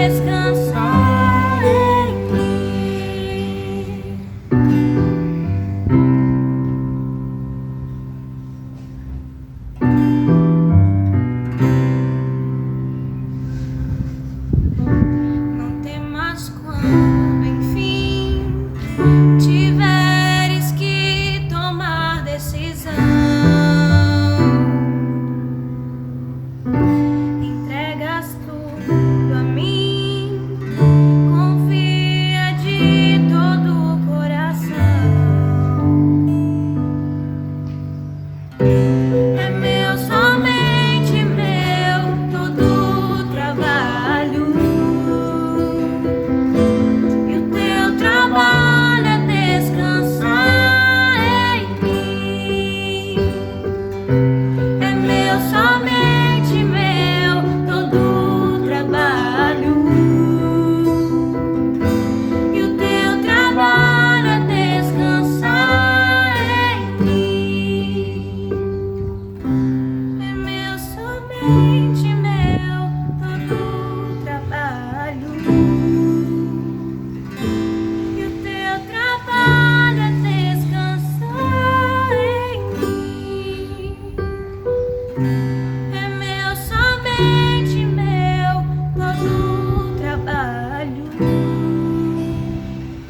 descansar em Não temas quando, enfim, tiveres que tomar decisão. Entregas tudo a mim, confia de todo o coração. É meu, somente meu, todo o trabalho. E o teu trabalho é descansar em mim. É meu, somente meu, todo o trabalho. E o teu trabalho é descansar em mim. É meu, somente meu, todo o trabalho. E o teu trabalho é descansar em mim. É meu, somente meu, todo o trabalho.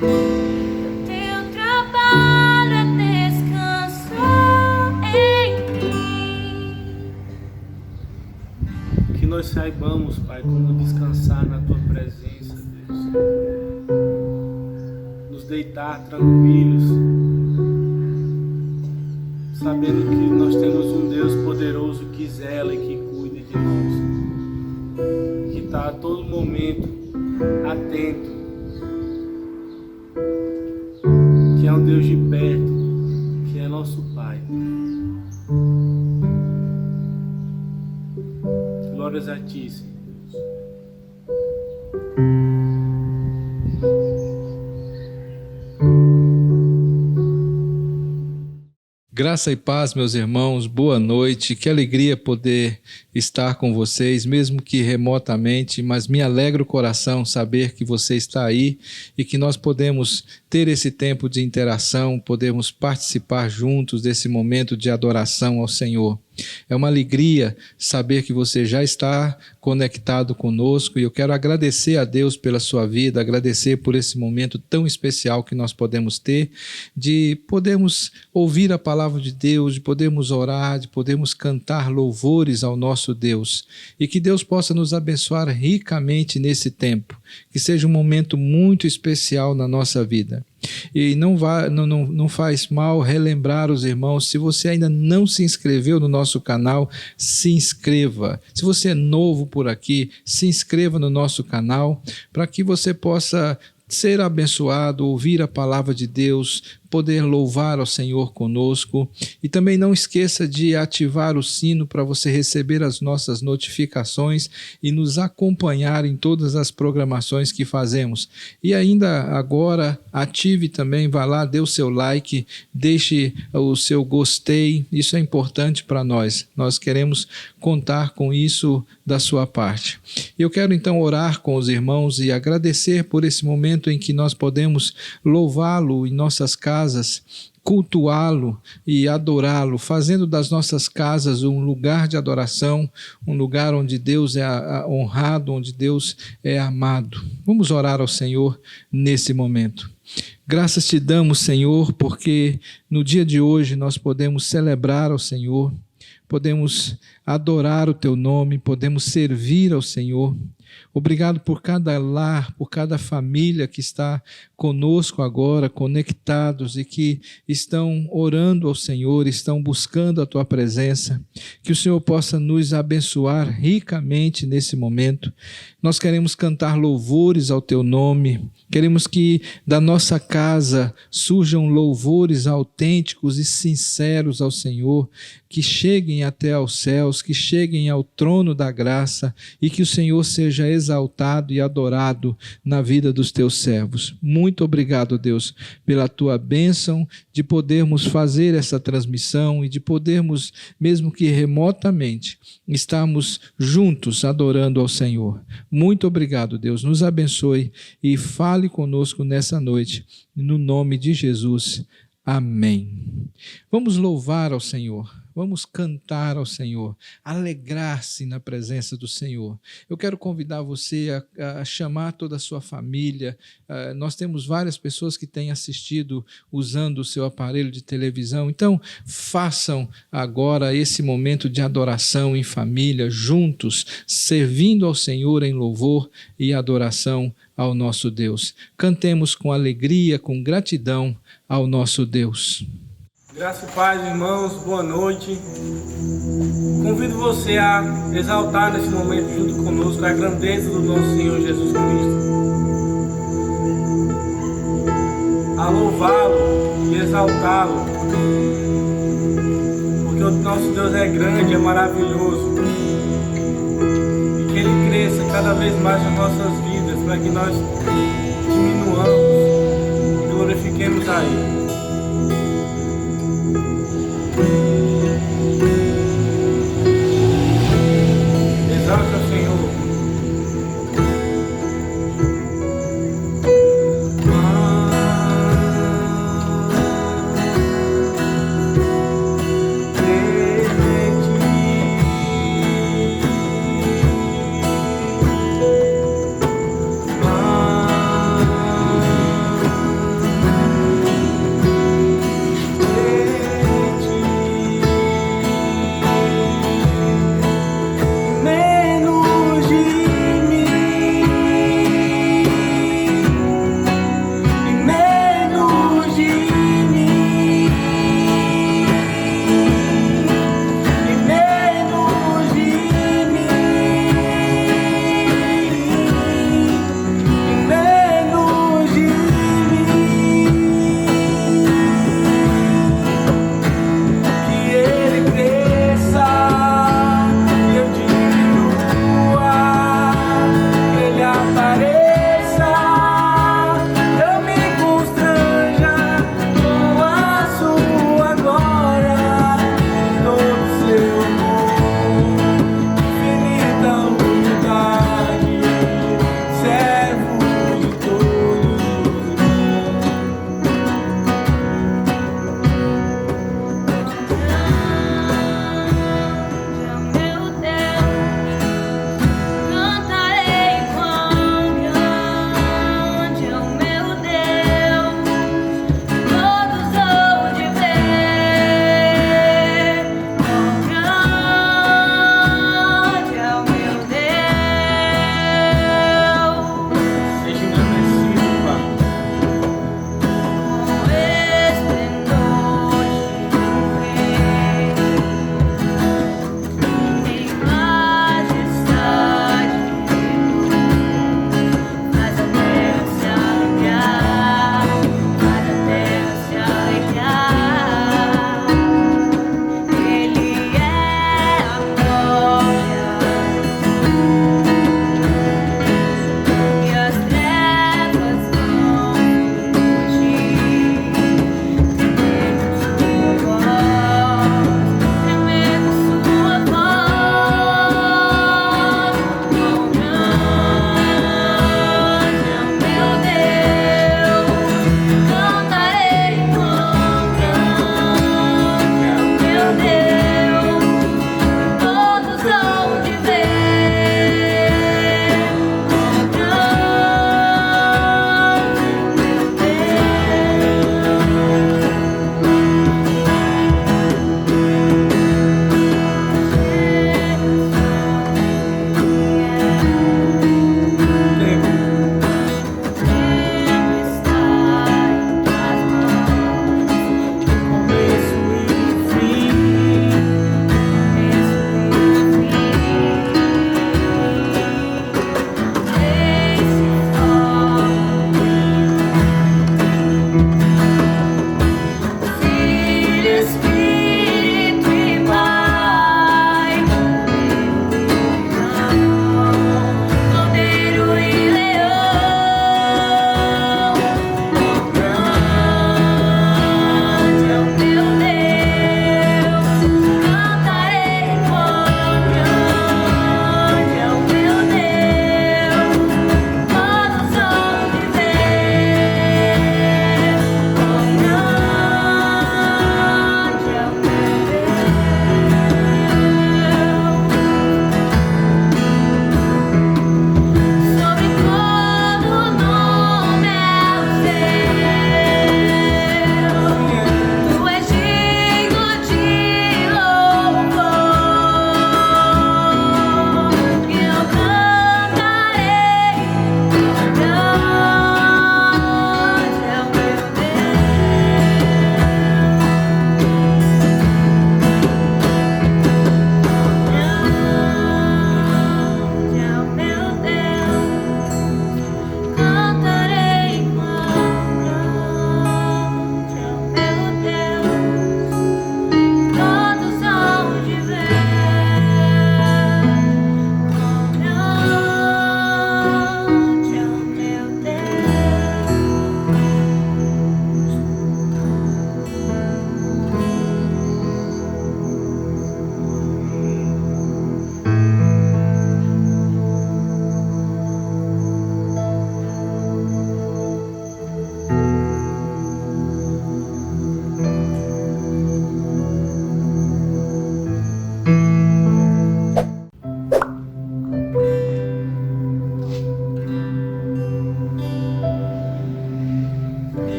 O teu trabalho é descansar em mim. Que nós saibamos, Pai, como descansar na Tua presença, Deus. Nos deitar tranquilos, sabendo que nós temos um Deus poderoso que zela e que cuida de nós, que está a todo momento atento, que é um Deus de perto, que é nosso Pai. Glórias a Ti, Senhor Deus. Graça e paz, meus irmãos, boa noite, que alegria poder estar com vocês, mesmo que remotamente, mas me alegra o coração saber que você está aí e que nós podemos ter esse tempo de interação, podemos participar juntos desse momento de adoração ao Senhor. É uma alegria saber que você já está conectado conosco e eu quero agradecer a Deus pela sua vida, agradecer por esse momento tão especial que nós podemos ter, de podermos ouvir a palavra de Deus, de podermos orar, de podermos cantar louvores ao nosso Deus e que Deus possa nos abençoar ricamente nesse tempo, que seja um momento muito especial na nossa vida. E não faz mal relembrar os irmãos, se você ainda não se inscreveu no nosso canal, se inscreva. Se você é novo por aqui, se inscreva no nosso canal, para que você possa ser abençoado, ouvir a palavra de Deus, poder louvar ao Senhor conosco. E também não esqueça de ativar o sino para você receber as nossas notificações e nos acompanhar em todas as programações que fazemos. E ainda agora, ative também, vá lá, dê o seu like, deixe o seu gostei, isso é importante para nós. Nós queremos contar com isso da sua parte. Eu quero então orar com os irmãos e agradecer por esse momento em que nós podemos louvá-lo em nossas casas, cultuá-lo e adorá-lo, fazendo das nossas casas um lugar de adoração, um lugar onde Deus é honrado, onde Deus é amado. Vamos orar ao Senhor nesse momento. Graças te damos, Senhor, porque no dia de hoje nós podemos celebrar ao Senhor, podemos adorar o teu nome, podemos servir ao Senhor. Obrigado por cada lar, por cada família que está conosco agora, conectados e que estão orando ao Senhor, estão buscando a Tua presença. Que o Senhor possa nos abençoar ricamente nesse momento. Nós queremos cantar louvores ao Teu nome, queremos que da nossa casa surjam louvores autênticos e sinceros ao Senhor, que cheguem até aos céus, que cheguem ao trono da graça e que o Senhor seja exaltado exaltado e adorado na vida dos teus servos. Muito obrigado, Deus, pela tua bênção de podermos fazer essa transmissão e de podermos, mesmo que remotamente, estarmos juntos adorando ao Senhor. Muito obrigado, Deus. Nos abençoe e fale conosco nessa noite. No nome de Jesus. Amém. Vamos louvar ao Senhor. Vamos cantar ao Senhor, alegrar-se na presença do Senhor. Eu quero convidar você a chamar toda a sua família. Nós temos várias pessoas que têm assistido usando o seu aparelho de televisão. Então, façam agora esse momento de adoração em família, juntos, servindo ao Senhor em louvor e adoração ao nosso Deus. Cantemos com alegria, com gratidão ao nosso Deus. Graça e paz, irmãos, boa noite. Convido você a exaltar nesse momento junto conosco a grandeza do nosso Senhor Jesus Cristo, a louvá-lo e exaltá-lo, porque o nosso Deus é grande, é maravilhoso, e que Ele cresça cada vez mais nas nossas vidas, para que nós diminuamos e glorifiquemos a Ele. Exalta o Senhor.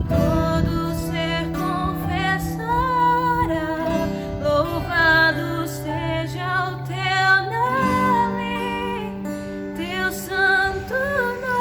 todo ser confessará, louvado seja o teu nome, teu santo nome.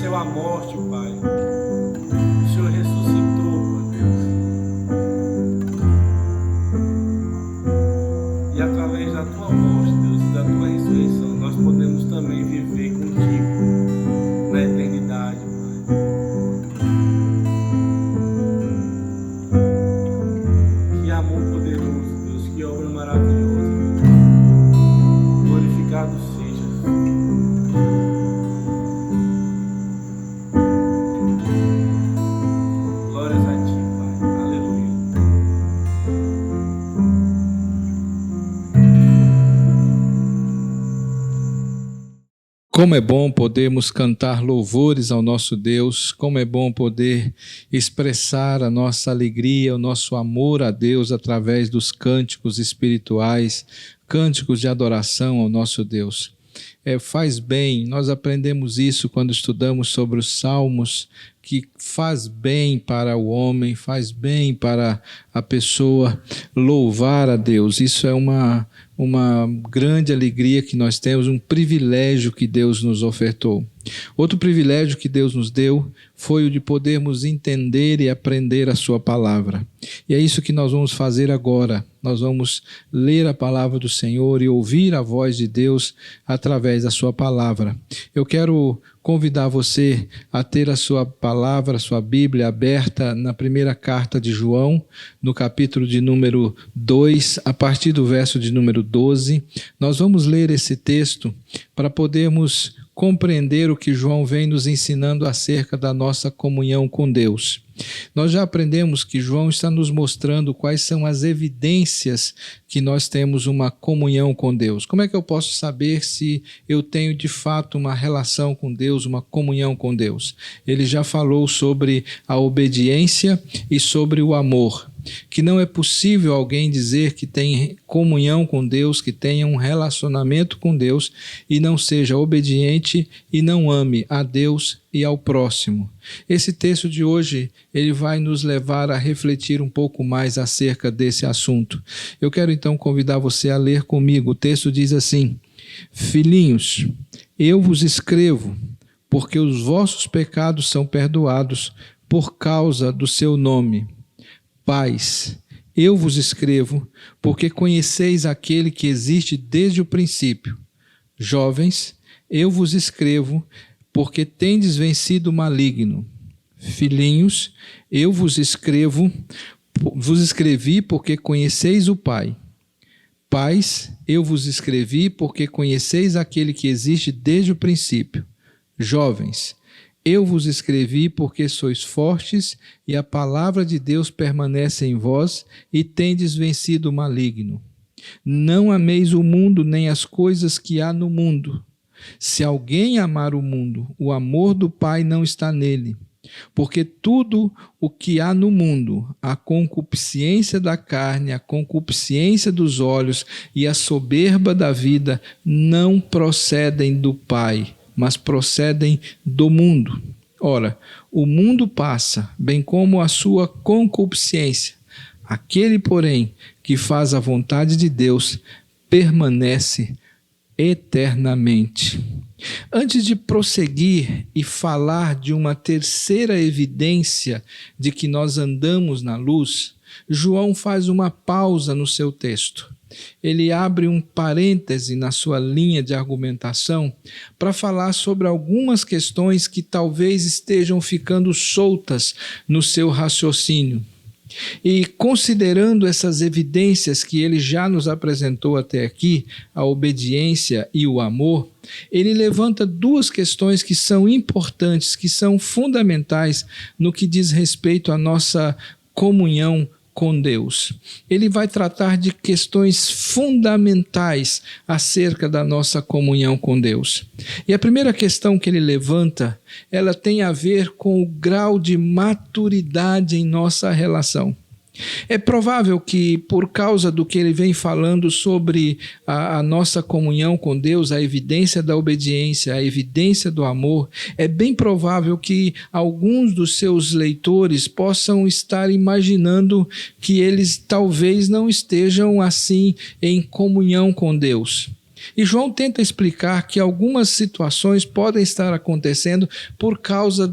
venceu a morte, Pai. O Senhor ressuscitou, meu Deus. E através da tua morte, Deus, e da tua ressurreição, nós podemos também viver contigo na eternidade, Pai. Que amor poderoso, Deus, que obra maravilhosa, Deus. Glorificado seja. Glórias a ti, Pai. Aleluia. Como é bom podermos cantar louvores ao nosso Deus, como é bom poder expressar a nossa alegria, o nosso amor a Deus através dos cânticos espirituais, cânticos de adoração ao nosso Deus. Faz bem, nós aprendemos isso quando estudamos sobre os Salmos, que faz bem para o homem, faz bem para a pessoa louvar a Deus. Isso é uma grande alegria que nós temos, um privilégio que Deus nos ofertou. Outro privilégio que Deus nos deu foi o de podermos entender e aprender a sua palavra. E é isso que nós vamos fazer agora. Nós vamos ler a palavra do Senhor e ouvir a voz de Deus através da sua palavra. Eu quero convidar você a ter a sua palavra, a sua Bíblia aberta na primeira carta de João, no capítulo de número 2, a partir do verso de número 12. Nós vamos ler esse texto para podermos compreender o que João vem nos ensinando acerca da nossa comunhão com Deus. Nós já aprendemos que João está nos mostrando quais são as evidências que nós temos uma comunhão com Deus. Como é que eu posso saber se eu tenho de fato uma relação com Deus, uma comunhão com Deus? Ele já falou sobre a obediência e sobre o amor, que não é possível alguém dizer que tem comunhão com Deus, que tenha um relacionamento com Deus e não seja obediente e não ame a Deus e ao próximo. Esse texto de hoje, ele vai nos levar a refletir um pouco mais acerca desse assunto. Eu quero então convidar você a ler comigo. O texto diz assim: Filhinhos, eu vos escrevo, porque os vossos pecados são perdoados por causa do seu nome. Pais, eu vos escrevo, porque conheceis aquele que existe desde o princípio. Jovens, eu vos escrevo, porque tendes vencido o maligno. Filhinhos, eu vos escrevi porque conheceis o Pai. Pais, eu vos escrevi porque conheceis aquele que existe desde o princípio. Jovens, eu vos escrevi porque sois fortes e a palavra de Deus permanece em vós e tendes vencido o maligno. Não ameis o mundo nem as coisas que há no mundo. Se alguém amar o mundo, o amor do Pai não está nele. Porque tudo o que há no mundo, a concupiscência da carne, a concupiscência dos olhos e a soberba da vida, não procedem do Pai, mas procedem do mundo. Ora, o mundo passa, bem como a sua concupiscência. Aquele, porém, que faz a vontade de Deus, permanece eternamente. Antes de prosseguir e falar de uma terceira evidência de que nós andamos na luz, João faz uma pausa no seu texto. Ele abre um parêntese na sua linha de argumentação para falar sobre algumas questões que talvez estejam ficando soltas no seu raciocínio. E considerando essas evidências que ele já nos apresentou até aqui, a obediência e o amor, ele levanta duas questões que são importantes, que são fundamentais no que diz respeito à nossa comunhão com Deus. Ele vai tratar de questões fundamentais acerca da nossa comunhão com Deus. E a primeira questão que ele levanta, ela tem a ver com o grau de maturidade em nossa relação. É provável que, por causa do que ele vem falando sobre a nossa comunhão com Deus, a evidência da obediência, a evidência do amor, é bem provável que alguns dos seus leitores possam estar imaginando que eles talvez não estejam assim em comunhão com Deus. E João tenta explicar que algumas situações podem estar acontecendo por causa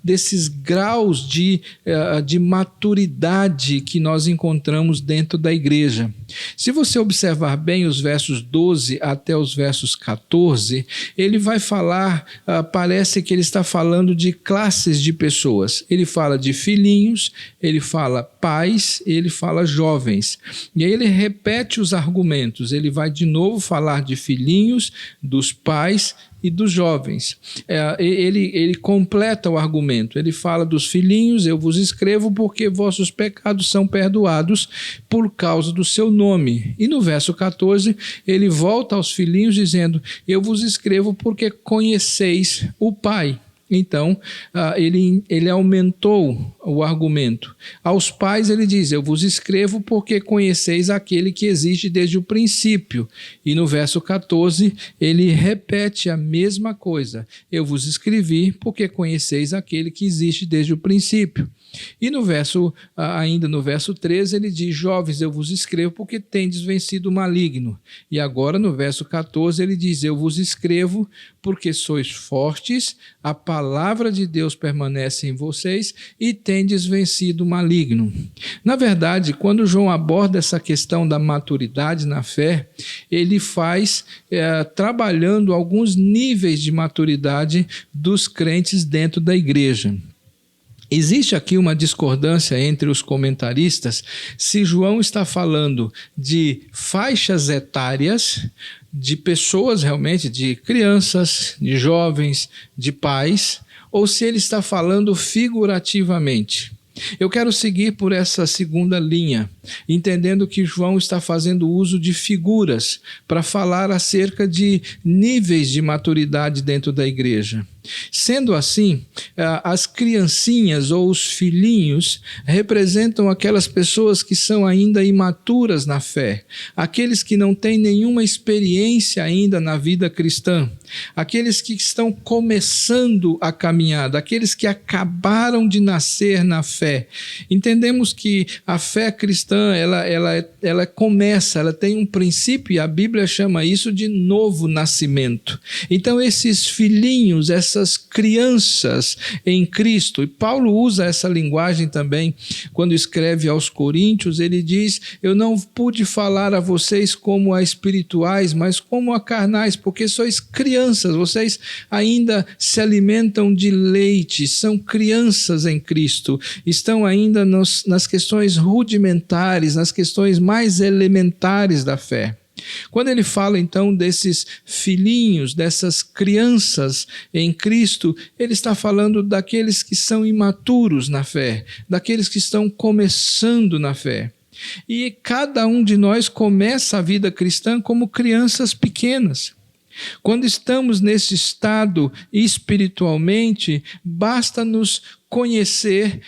desses graus de maturidade que nós encontramos dentro da igreja. Se você observar bem os versos 12 até os versos 14, ele vai falar, parece que ele está falando de classes de pessoas. Ele fala de filhinhos, ele fala pais, ele fala jovens. E aí ele repete os argumentos, ele vai de novo falar de filhinhos, dos pais e dos jovens. Ele completa o argumento, ele fala dos filhinhos, eu vos escrevo porque vossos pecados são perdoados por causa do seu nome. E no verso 14, ele volta aos filhinhos dizendo, eu vos escrevo porque conheceis o Pai. Então, ele aumentou o argumento. Aos pais ele diz, eu vos escrevo porque conheceis aquele que existe desde o princípio. E no verso 14, ele repete a mesma coisa. Eu vos escrevi porque conheceis aquele que existe desde o princípio. E ainda no verso 13, ele diz, jovens, eu vos escrevo porque tendes vencido o maligno. E agora no verso 14, ele diz, eu vos escrevo porque sois fortes, a palavra de Deus permanece em vocês e tendes vencido o maligno. Na verdade, quando João aborda essa questão da maturidade na fé, ele faz trabalhando alguns níveis de maturidade dos crentes dentro da igreja. Existe aqui uma discordância entre os comentaristas se João está falando de faixas etárias, de pessoas realmente, de crianças, de jovens, de pais, ou se ele está falando figurativamente. Eu quero seguir por essa segunda linha, entendendo que João está fazendo uso de figuras para falar acerca de níveis de maturidade dentro da igreja. Sendo assim, as criancinhas ou os filhinhos representam aquelas pessoas que são ainda imaturas na fé, aqueles que não têm nenhuma experiência ainda na vida cristã, aqueles que estão começando a caminhada, aqueles que acabaram de nascer na fé. Entendemos que a fé cristã, ela começa, ela tem um princípio e a Bíblia chama isso de novo nascimento. Então esses filhinhos, essas crianças em Cristo, e Paulo usa essa linguagem também quando escreve aos Coríntios, ele diz, eu não pude falar a vocês como a espirituais, mas como a carnais, porque sois crianças, vocês ainda se alimentam de leite, são crianças em Cristo, estão ainda nas questões rudimentares, nas questões mais elementares da fé. Quando ele fala então desses filhinhos, dessas crianças em Cristo, ele está falando daqueles que são imaturos na fé, daqueles que estão começando na fé. E cada um de nós começa a vida cristã como crianças pequenas. Quando estamos nesse estado espiritualmente, basta nos conhecer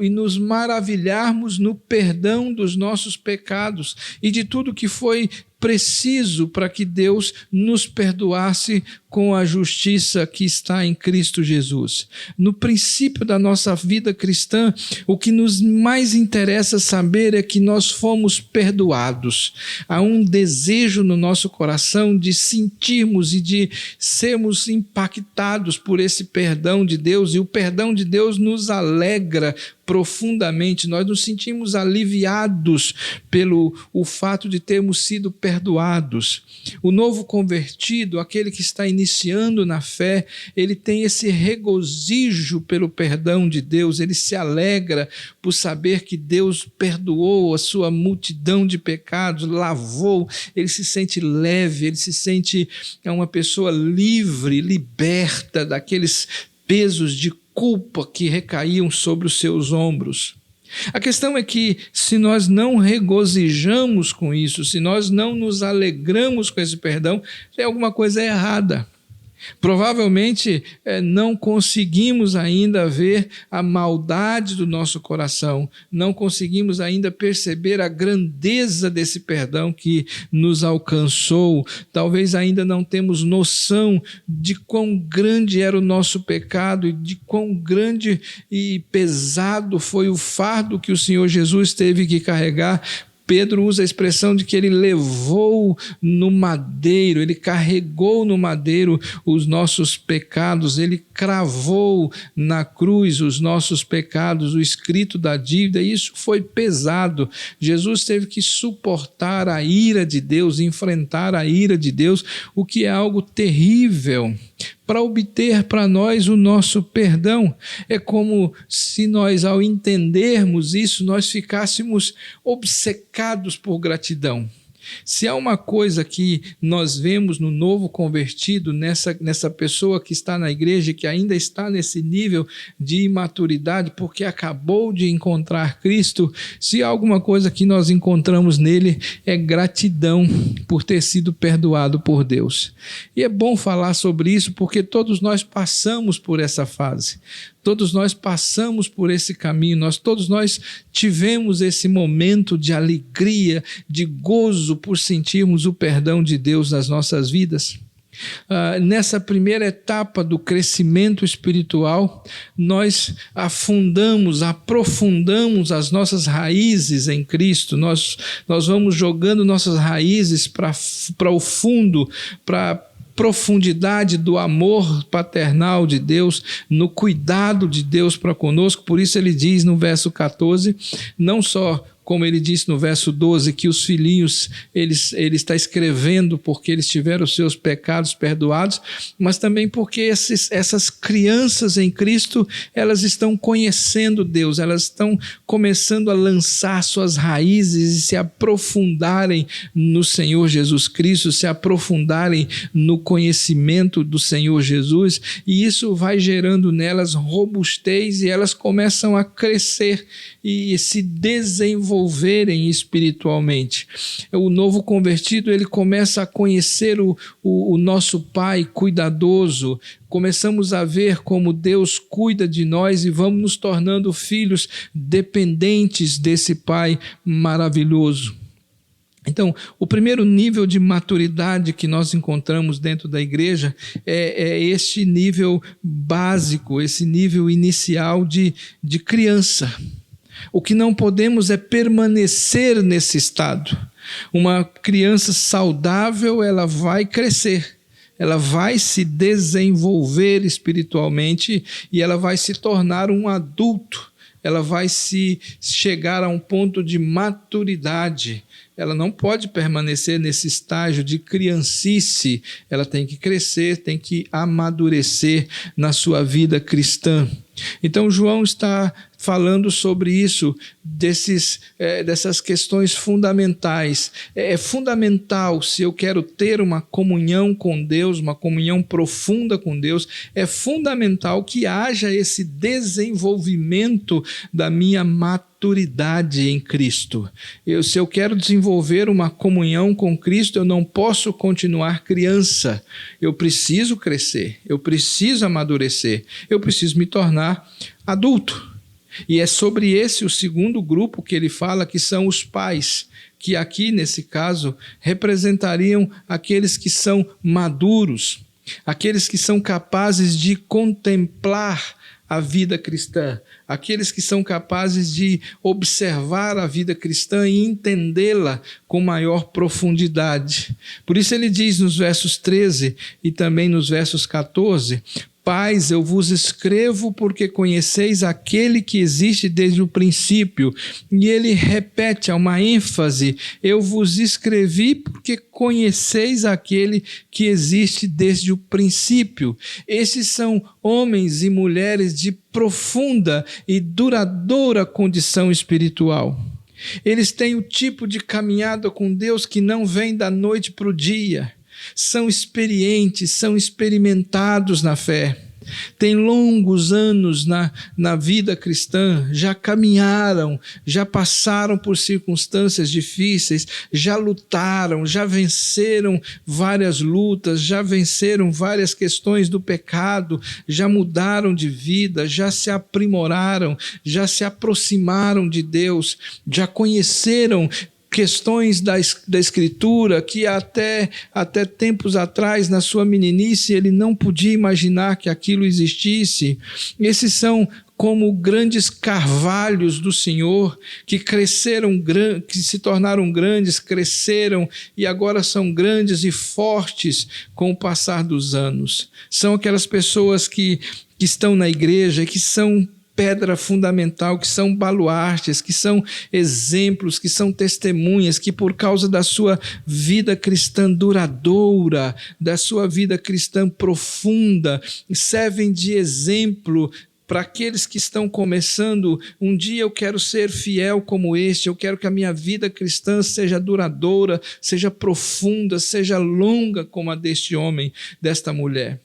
e nos maravilharmos no perdão dos nossos pecados e de tudo que foi preciso para que Deus nos perdoasse com a justiça que está em Cristo Jesus. No princípio da nossa vida cristã, o que nos mais interessa saber é que nós fomos perdoados. Há um desejo no nosso coração de sentirmos e de sermos impactados por esse perdão de Deus, e o perdão de Deus nos alegra profundamente, nós nos sentimos aliviados pelo o fato de termos sido perdoados. O novo convertido, aquele que está iniciando na fé, ele tem esse regozijo pelo perdão de Deus, ele se alegra por saber que Deus perdoou a sua multidão de pecados, lavou, ele se sente leve, ele se sente uma pessoa livre, liberta daqueles pesos de culpa que recaíam sobre os seus ombros. A questão é que se nós não regozijamos com isso, se nós não nos alegramos com esse perdão, tem alguma coisa errada. Provavelmente não conseguimos ainda ver a maldade do nosso coração, não conseguimos ainda perceber a grandeza desse perdão que nos alcançou, talvez ainda não temos noção de quão grande era o nosso pecado e de quão grande e pesado foi o fardo que o Senhor Jesus teve que carregar Pedro usa a expressão de que ele levou no madeiro, ele carregou no madeiro os nossos pecados, ele cravou na cruz os nossos pecados, o escrito da dívida, e isso foi pesado. Jesus teve que suportar a ira de Deus, enfrentar a ira de Deus, o que é algo terrível, para obter para nós o nosso perdão. É como se nós, ao entendermos isso, nós ficássemos obcecados por gratidão. Se há uma coisa que nós vemos no novo convertido, nessa pessoa que está na igreja, que ainda está nesse nível de imaturidade, porque acabou de encontrar Cristo, se há alguma coisa que nós encontramos nele, é gratidão por ter sido perdoado por Deus. E é bom falar sobre isso, porque todos nós passamos por essa fase. Todos nós passamos por esse caminho, todos nós tivemos esse momento de alegria, de gozo por sentirmos o perdão de Deus nas nossas vidas. Nessa primeira etapa do crescimento espiritual, nós aprofundamos as nossas raízes em Cristo, nós vamos jogando nossas raízes para o fundo, para profundidade do amor paternal de Deus, no cuidado de Deus para conosco. Por isso ele diz no verso 14, não só como ele disse no verso 12, que os filhinhos ele está escrevendo porque eles tiveram os seus pecados perdoados, mas também porque essas crianças em Cristo, elas estão conhecendo Deus, elas estão começando a lançar suas raízes e se aprofundarem no Senhor Jesus Cristo, se aprofundarem no conhecimento do Senhor Jesus, e isso vai gerando nelas robustez, e elas começam a crescer e se desenvolverem espiritualmente. O novo convertido, ele começa a conhecer o nosso Pai cuidadoso, começamos a ver como Deus cuida de nós e vamos nos tornando filhos dependentes desse Pai maravilhoso. Então, o primeiro nível de maturidade que nós encontramos dentro da igreja é este nível básico, esse nível inicial de criança. O que não podemos é permanecer nesse estado. Uma criança saudável, ela vai crescer, ela vai se desenvolver espiritualmente e ela vai se tornar um adulto, ela vai chegar a um ponto de maturidade. Ela não pode permanecer nesse estágio de criancice, ela tem que crescer, tem que amadurecer na sua vida cristã. Então João está falando sobre isso, dessas questões fundamentais. É fundamental, se eu quero ter uma comunhão com Deus, uma comunhão profunda com Deus, é fundamental que haja esse desenvolvimento da minha maturidade em Cristo. Se eu quero desenvolver uma comunhão com Cristo, eu não posso continuar criança. Eu preciso crescer, eu preciso amadurecer, eu preciso me tornar adulto. E é sobre esse o segundo grupo que ele fala, que são os pais, que aqui nesse caso representariam aqueles que são maduros, aqueles que são capazes de contemplar a vida cristã, aqueles que são capazes de observar a vida cristã e entendê-la com maior profundidade. Por isso ele diz nos versos 13 e também nos versos 14: Pais, eu vos escrevo porque conheceis aquele que existe desde o princípio. E ele repete, há uma ênfase: eu vos escrevi porque conheceis aquele que existe desde o princípio. Esses são homens e mulheres de profunda e duradoura condição espiritual. Eles têm o tipo de caminhada com Deus que não vem da noite para o dia. São experientes, são experimentados na fé, têm longos anos na vida cristã, já caminharam, já passaram por circunstâncias difíceis, já lutaram, já venceram várias lutas, já venceram várias questões do pecado, já mudaram de vida, já se aprimoraram, já se aproximaram de Deus, já conheceram questões da Escritura que até tempos atrás, na sua meninice, ele não podia imaginar que aquilo existisse. Esses são como grandes carvalhos do Senhor, que cresceram, que se tornaram grandes, cresceram e agora são grandes e fortes com o passar dos anos. São aquelas pessoas que estão na igreja, que são pedra fundamental, que são baluartes, que são exemplos, que são testemunhas, que por causa da sua vida cristã duradoura, da sua vida cristã profunda, servem de exemplo para aqueles que estão começando. Um dia eu quero ser fiel como este, eu quero que a minha vida cristã seja duradoura, seja profunda, seja longa como a deste homem, desta mulher.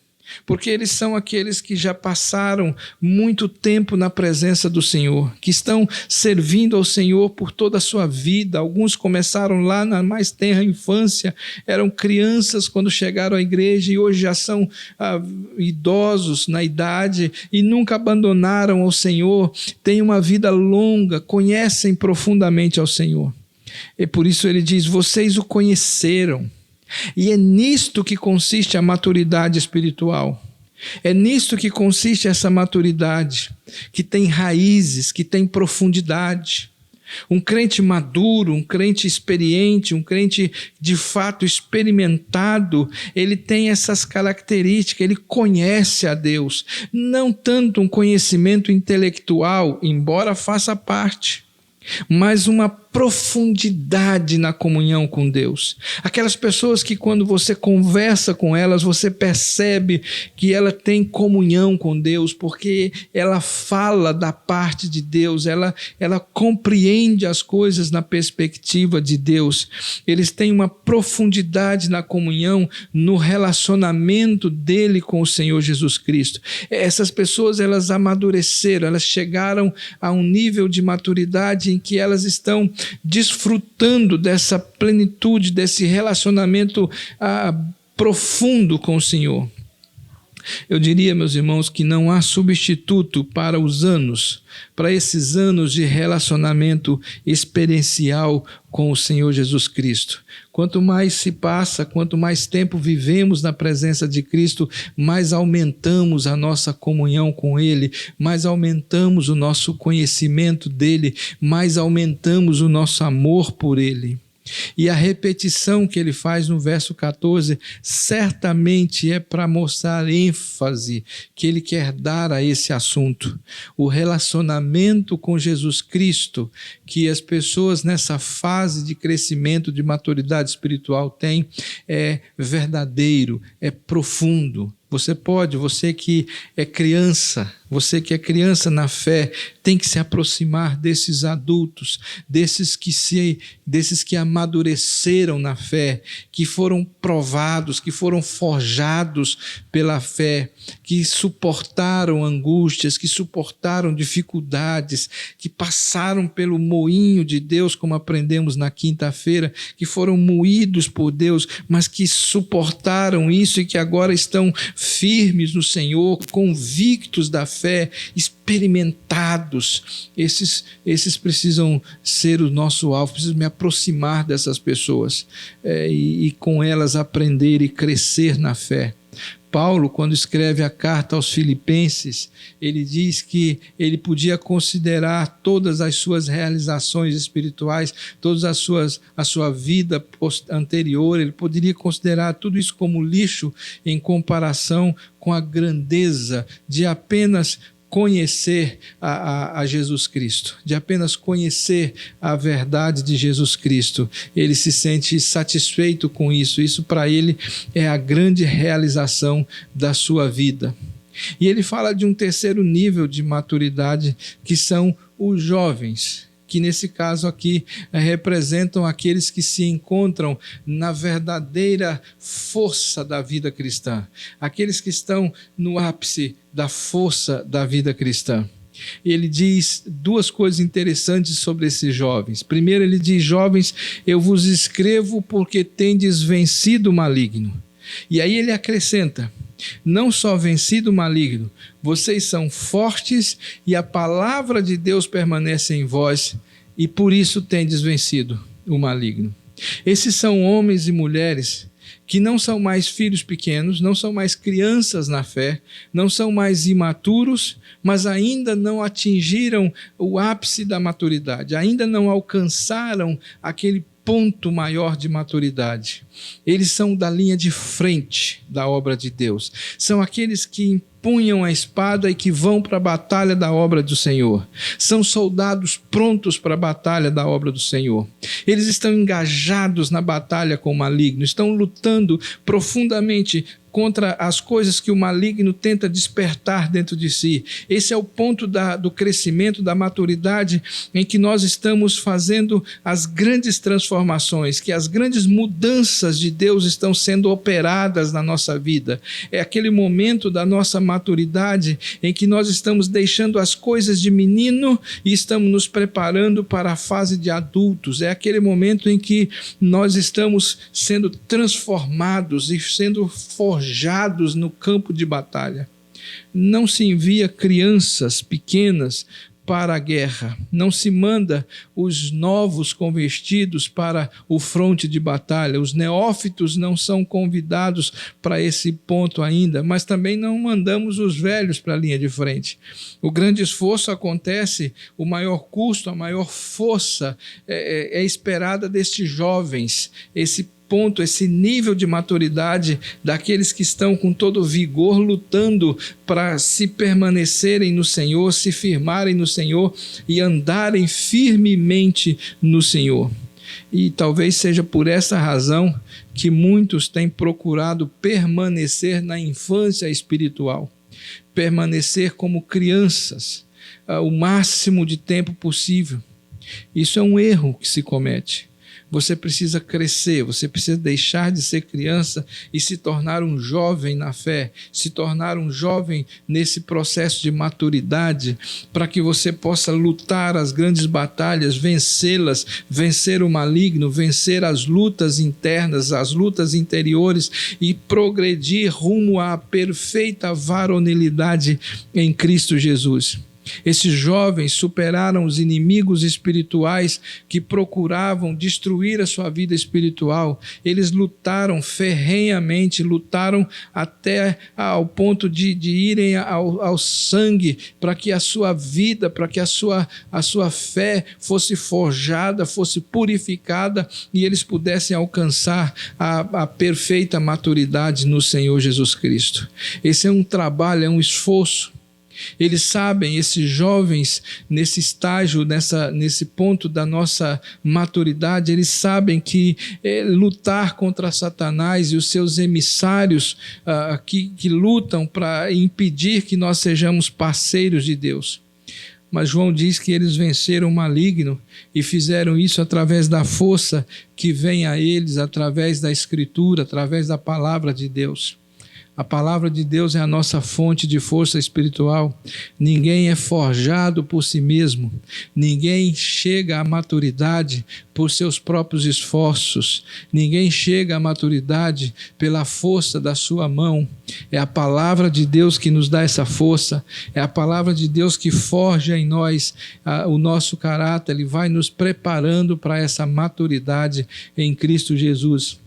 Porque eles são aqueles que já passaram muito tempo na presença do Senhor, que estão servindo ao Senhor por toda a sua vida. Alguns começaram lá na mais tenra infância, eram crianças quando chegaram à igreja e hoje já são idosos na idade e nunca abandonaram ao Senhor, têm uma vida longa, conhecem profundamente ao Senhor. E por isso ele diz: vocês o conheceram. E é nisto que consiste a maturidade espiritual. É nisto que consiste essa maturidade, que tem raízes, que tem profundidade. Um crente maduro, um crente experiente, um crente de fato experimentado, ele tem essas características, ele conhece a Deus. Não tanto um conhecimento intelectual, embora faça parte, mas uma profundidade na comunhão com Deus. Aquelas pessoas que quando você conversa com elas, você percebe que ela tem comunhão com Deus, porque ela fala da parte de Deus, ela compreende as coisas na perspectiva de Deus. Eles têm uma profundidade na comunhão, no relacionamento dele com o Senhor Jesus Cristo. Essas pessoas, elas amadureceram, elas chegaram a um nível de maturidade em que elas estão desfrutando dessa plenitude, desse relacionamento profundo com o Senhor. Eu diria, meus irmãos, que não há substituto para os anos, para esses anos de relacionamento experiencial com o Senhor Jesus Cristo. Quanto mais se passa, quanto mais tempo vivemos na presença de Cristo, mais aumentamos a nossa comunhão com Ele, mais aumentamos o nosso conhecimento dEle, mais aumentamos o nosso amor por Ele. E a repetição que ele faz no verso 14 certamente é para mostrar ênfase que ele quer dar a esse assunto. O relacionamento com Jesus Cristo que as pessoas nessa fase de crescimento, de maturidade espiritual têm, é verdadeiro, é profundo. Você que é criança na fé, tem que se aproximar desses adultos, desses que amadureceram na fé, que foram provados, que foram forjados pela fé, que suportaram angústias, que suportaram dificuldades, que passaram pelo moinho de Deus, como aprendemos na quinta-feira, que foram moídos por Deus, mas que suportaram isso e que agora estão firmes no Senhor, convictos da fé, experimentados. Esses precisam ser o nosso alvo, preciso me aproximar dessas pessoas e com elas aprender e crescer na fé. Paulo, quando escreve a carta aos Filipenses, ele diz que ele podia considerar todas as suas realizações espirituais, toda a sua vida anterior, ele poderia considerar tudo isso como lixo em comparação com a grandeza de apenas conhecer a Jesus Cristo, de apenas conhecer a verdade de Jesus Cristo. Ele se sente satisfeito com isso. Isso para ele é a grande realização da sua vida. E ele fala de um terceiro nível de maturidade, que são os jovens, que nesse caso aqui representam aqueles que se encontram na verdadeira força da vida cristã, aqueles que estão no ápice da força da vida cristã. Ele diz duas coisas interessantes sobre esses jovens. Primeiro, ele diz: jovens, eu vos escrevo porque tendes vencido o maligno. E aí ele acrescenta: não só vencido o maligno, vocês são fortes e a palavra de Deus permanece em vós e por isso tendes vencido. o maligno. Esses são homens e mulheres que não são mais filhos pequenos, não são mais crianças na fé, não são mais imaturos, mas ainda não atingiram o ápice da maturidade, ainda não alcançaram aquele ponto maior de maturidade. Eles são da linha de frente da obra de Deus. São aqueles que empunham a espada e que vão para a batalha da obra do Senhor. São soldados prontos para a batalha da obra do Senhor. Eles estão engajados na batalha com o maligno, estão lutando profundamente contra as coisas que o maligno tenta despertar dentro de si. Esse é o ponto do crescimento, da maturidade, em que nós estamos fazendo as grandes transformações, que as grandes mudanças de Deus estão sendo operadas na nossa vida. É aquele momento da nossa maturidade em que nós estamos deixando as coisas de menino e estamos nos preparando para a fase de adultos. É aquele momento em que nós estamos sendo transformados e sendo forjados no campo de batalha. Não se envia crianças pequenas para a guerra, não se manda os novos convertidos para o fronte de batalha, os neófitos não são convidados para esse ponto ainda, mas também não mandamos os velhos para a linha de frente. O grande esforço acontece, o maior custo, a maior força é esperada destes jovens, esse ponto, esse nível de maturidade daqueles que estão com todo vigor lutando para se permanecerem no Senhor, se firmarem no Senhor e andarem firmemente no Senhor. E talvez seja por essa razão que muitos têm procurado permanecer na infância espiritual, permanecer como crianças o máximo de tempo possível. Isso é um erro que se comete. Você precisa crescer, você precisa deixar de ser criança e se tornar um jovem na fé, se tornar um jovem nesse processo de maturidade, para que você possa lutar as grandes batalhas, vencê-las, vencer o maligno, vencer as lutas internas, as lutas interiores e progredir rumo à perfeita varonilidade em Cristo Jesus. Esses jovens superaram os inimigos espirituais que procuravam destruir a sua vida espiritual. Eles lutaram ferrenhamente, lutaram até ao ponto de irem ao sangue para que a sua vida, para que a sua fé fosse forjada, fosse purificada e eles pudessem alcançar a perfeita maturidade no Senhor Jesus Cristo. Esse é um trabalho, é um esforço. Eles sabem, esses jovens, nesse estágio, nesse ponto da nossa maturidade, eles sabem que lutar contra Satanás e os seus emissários que lutam para impedir que nós sejamos parceiros de Deus. Mas João diz que eles venceram o maligno e fizeram isso através da força que vem a eles, através da Escritura, através da palavra de Deus. A palavra de Deus é a nossa fonte de força espiritual. Ninguém é forjado por si mesmo. Ninguém chega à maturidade por seus próprios esforços. Ninguém chega à maturidade pela força da sua mão. É a palavra de Deus que nos dá essa força. É a palavra de Deus que forja em nós o nosso caráter. Ele vai nos preparando para essa maturidade em Cristo Jesus.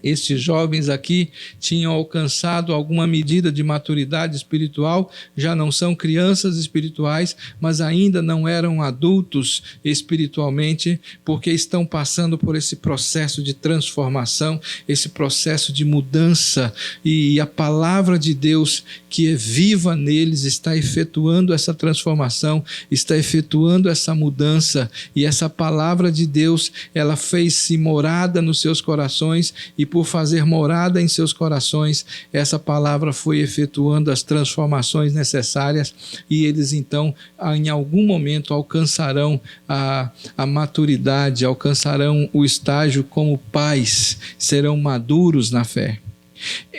Estes jovens aqui tinham alcançado alguma medida de maturidade espiritual, já não são crianças espirituais, mas ainda não eram adultos espiritualmente, porque estão passando por esse processo de transformação, esse processo de mudança, e a palavra de Deus que é viva neles está efetuando essa transformação, está efetuando essa mudança, e essa palavra de Deus, ela fez-se morada nos seus corações, e por fazer morada em seus corações, essa palavra foi efetuando as transformações necessárias e eles então, em algum momento, alcançarão a maturidade, alcançarão o estágio como pais, serão maduros na fé.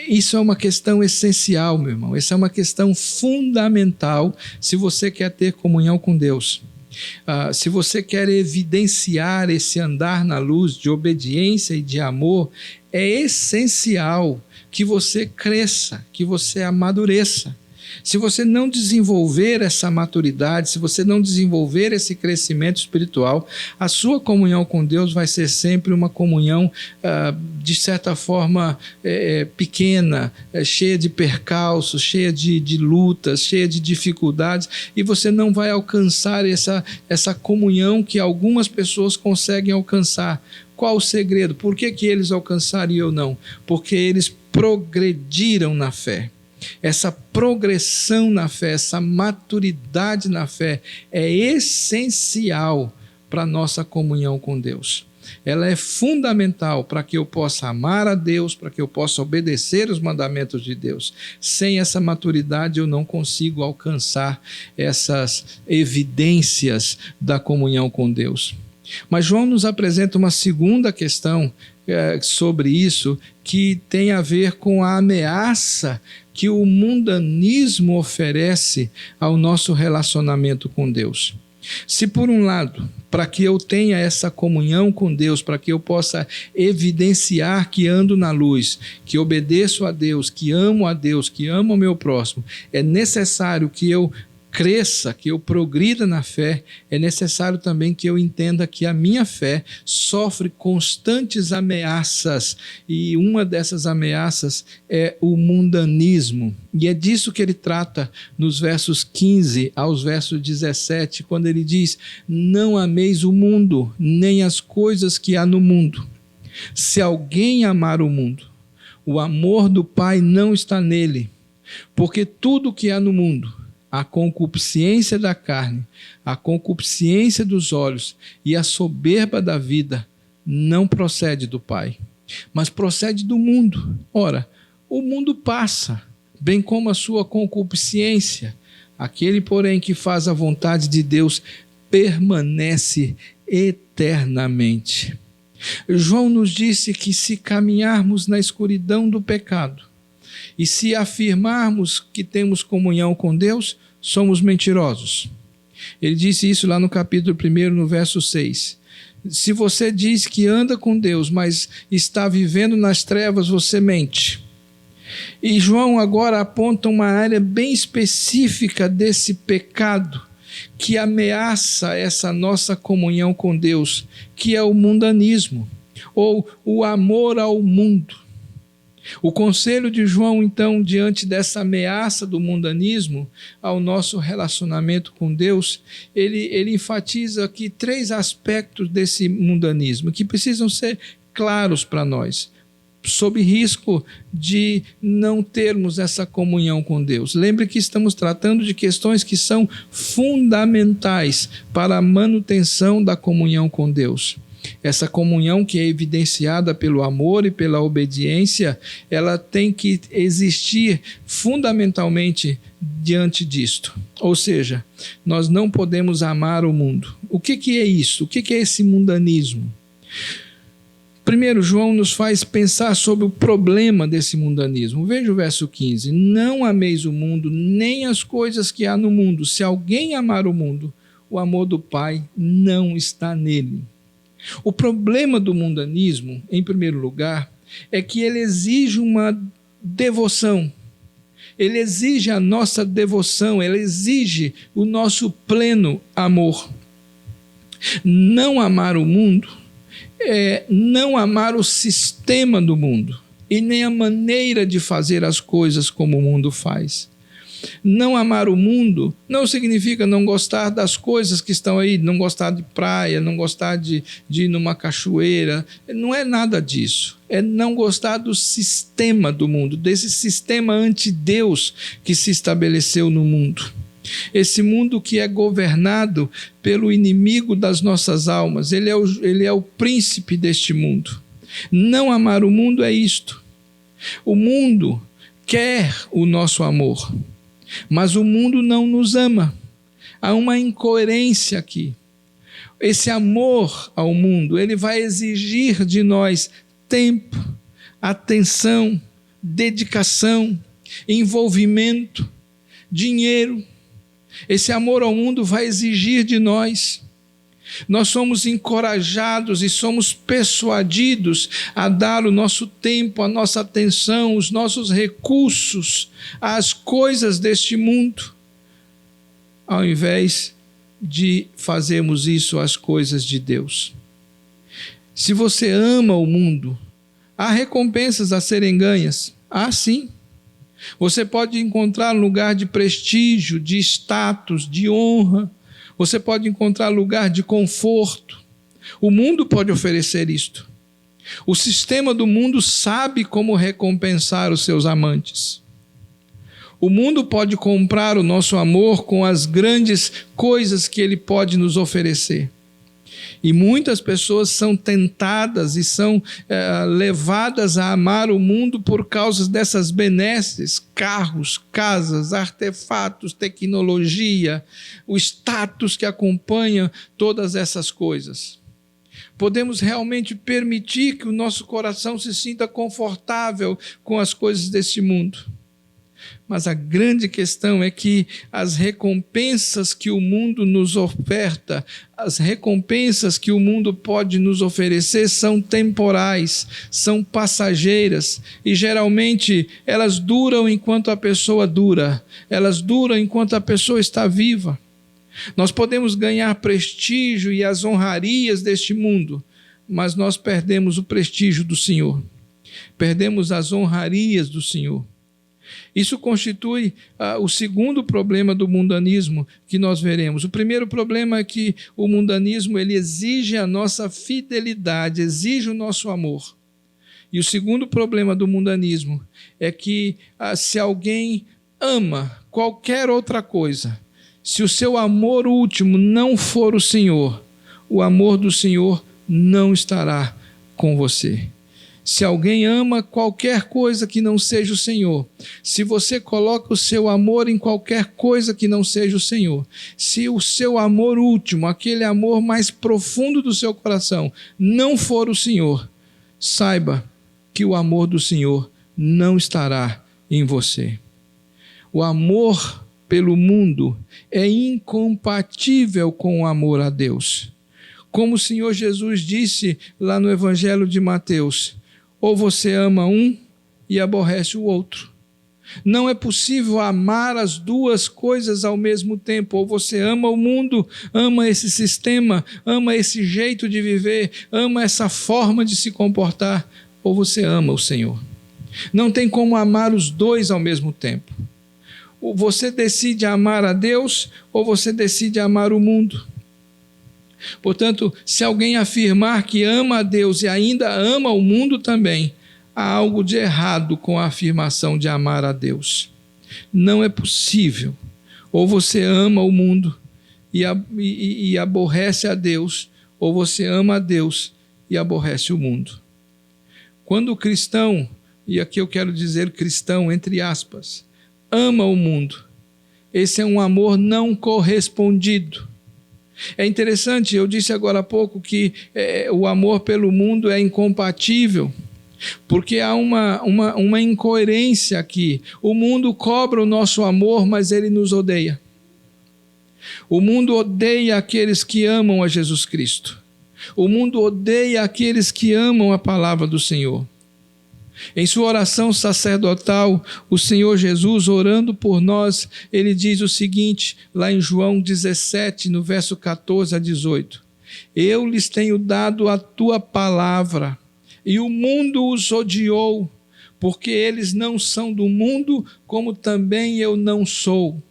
Isso é uma questão essencial, meu irmão, essa é uma questão fundamental se você quer ter comunhão com Deus. Se você quer evidenciar esse andar na luz de obediência e de amor, é essencial que você cresça, que você amadureça. Se você não desenvolver essa maturidade, se você não desenvolver esse crescimento espiritual, a sua comunhão com Deus vai ser sempre uma comunhão, de certa forma, pequena, cheia de percalços, cheia de lutas, cheia de dificuldades, e você não vai alcançar essa comunhão que algumas pessoas conseguem alcançar. Qual o segredo? Por que eles alcançaram e eu não? Porque eles progrediram na fé. Essa progressão na fé, essa maturidade na fé é essencial para a nossa comunhão com Deus. Ela é fundamental para que eu possa amar a Deus, para que eu possa obedecer os mandamentos de Deus. Sem essa maturidade eu não consigo alcançar essas evidências da comunhão com Deus. Mas João nos apresenta uma segunda questão sobre isso, que tem a ver com a ameaça que o mundanismo oferece ao nosso relacionamento com Deus. Se por um lado, para que eu tenha essa comunhão com Deus, para que eu possa evidenciar que ando na luz, que obedeço a Deus, que amo o meu próximo, é necessário que eu cresça, que eu progrida na fé, é necessário também que eu entenda que a minha fé sofre constantes ameaças, e uma dessas ameaças é o mundanismo. E é disso que ele trata nos versos 15 aos versos 17, quando ele diz: não ameis o mundo, nem as coisas que há no mundo. Se alguém amar o mundo, o amor do Pai não está nele, porque tudo que há no mundo, a concupiscência da carne, a concupiscência dos olhos e a soberba da vida, não procede do Pai, mas procede do mundo. Ora, o mundo passa, bem como a sua concupiscência. Aquele, porém, que faz a vontade de Deus permanece eternamente. João nos disse que se caminharmos na escuridão do pecado, e se afirmarmos que temos comunhão com Deus, somos mentirosos. Ele disse isso lá no capítulo 1, no verso 6. Se você diz que anda com Deus, mas está vivendo nas trevas, você mente. E João agora aponta uma área bem específica desse pecado que ameaça essa nossa comunhão com Deus, que é o mundanismo, ou o amor ao mundo. O conselho de João, então, diante dessa ameaça do mundanismo ao nosso relacionamento com Deus, ele enfatiza aqui 3 aspectos desse mundanismo que precisam ser claros para nós, sob risco de não termos essa comunhão com Deus. Lembre que estamos tratando de questões que são fundamentais para a manutenção da comunhão com Deus. Essa comunhão que é evidenciada pelo amor e pela obediência, ela tem que existir fundamentalmente diante disto. Ou seja, nós não podemos amar o mundo. O que é isso? O que é esse mundanismo? Primeiro, João nos faz pensar sobre o problema desse mundanismo. Veja o verso 15. Não ameis o mundo, nem as coisas que há no mundo. Se alguém amar o mundo, o amor do Pai não está nele. O problema do mundanismo, em primeiro lugar, é que ele exige uma devoção. Ele exige a nossa devoção, ele exige o nosso pleno amor. Não amar o mundo é não amar o sistema do mundo e nem a maneira de fazer as coisas como o mundo faz. Não amar o mundo não significa não gostar das coisas que estão aí, não gostar de praia, não gostar de ir numa cachoeira. Não é nada disso. É não gostar do sistema do mundo, desse sistema anti-Deus que se estabeleceu no mundo. Esse mundo que é governado pelo inimigo das nossas almas. Ele é o príncipe deste mundo. Não amar o mundo é isto. O mundo quer o nosso amor, mas o mundo não nos ama. Há uma incoerência aqui. Esse amor ao mundo, ele vai exigir de nós tempo, atenção, dedicação, envolvimento, dinheiro. Esse amor ao mundo vai exigir de nós Nós somos encorajados e somos persuadidos a dar o nosso tempo, a nossa atenção, os nossos recursos às coisas deste mundo, ao invés de fazermos isso às coisas de Deus. Se você ama o mundo, há recompensas a serem ganhas. Há sim. Você pode encontrar lugar de prestígio, de status, de honra. Você pode encontrar lugar de conforto. O mundo pode oferecer isto. O sistema do mundo sabe como recompensar os seus amantes. O mundo pode comprar o nosso amor com as grandes coisas que ele pode nos oferecer. E muitas pessoas são tentadas e são levadas a amar o mundo por causa dessas benesses, carros, casas, artefatos, tecnologia, o status que acompanha todas essas coisas. Podemos realmente permitir que o nosso coração se sinta confortável com as coisas deste mundo. Mas a grande questão é que as recompensas que o mundo nos oferta, as recompensas que o mundo pode nos oferecer são temporais, são passageiras e geralmente elas duram enquanto a pessoa dura, elas duram enquanto a pessoa está viva. Nós podemos ganhar prestígio e as honrarias deste mundo, mas nós perdemos o prestígio do Senhor, perdemos as honrarias do Senhor. Isso constitui o segundo problema do mundanismo que nós veremos. O primeiro problema é que o mundanismo ele exige a nossa fidelidade, exige o nosso amor. E o segundo problema do mundanismo é que se alguém ama qualquer outra coisa, se o seu amor último não for o Senhor, o amor do Senhor não estará com você. Se alguém ama qualquer coisa que não seja o Senhor, se você coloca o seu amor em qualquer coisa que não seja o Senhor, se o seu amor último, aquele amor mais profundo do seu coração, não for o Senhor, saiba que o amor do Senhor não estará em você. O amor pelo mundo é incompatível com o amor a Deus. Como o Senhor Jesus disse lá no Evangelho de Mateus, ou você ama um e aborrece o outro. Não é possível amar as duas coisas ao mesmo tempo. Ou você ama o mundo, ama esse sistema, ama esse jeito de viver, ama essa forma de se comportar, ou você ama o Senhor. Não tem como amar os dois ao mesmo tempo. Ou você decide amar a Deus, ou você decide amar o mundo. Portanto, se alguém afirmar que ama a Deus e ainda ama o mundo também, há algo de errado com a afirmação de amar a Deus. Não é possível. Ou você ama o mundo e aborrece a Deus, ou você ama a Deus e aborrece o mundo. Quando o cristão, e aqui eu quero dizer cristão entre aspas, ama o mundo, esse é um amor não correspondido. É interessante, eu disse agora há pouco que o amor pelo mundo é incompatível, porque há uma incoerência aqui. O mundo cobra o nosso amor, mas ele nos odeia. O mundo odeia aqueles que amam a Jesus Cristo. O mundo odeia aqueles que amam a palavra do Senhor. Em sua oração sacerdotal, o Senhor Jesus, orando por nós, ele diz o seguinte, lá em João 17, no verso 14 a 18. Eu lhes tenho dado a tua palavra, e o mundo os odiou, porque eles não são do mundo, como também eu não sou.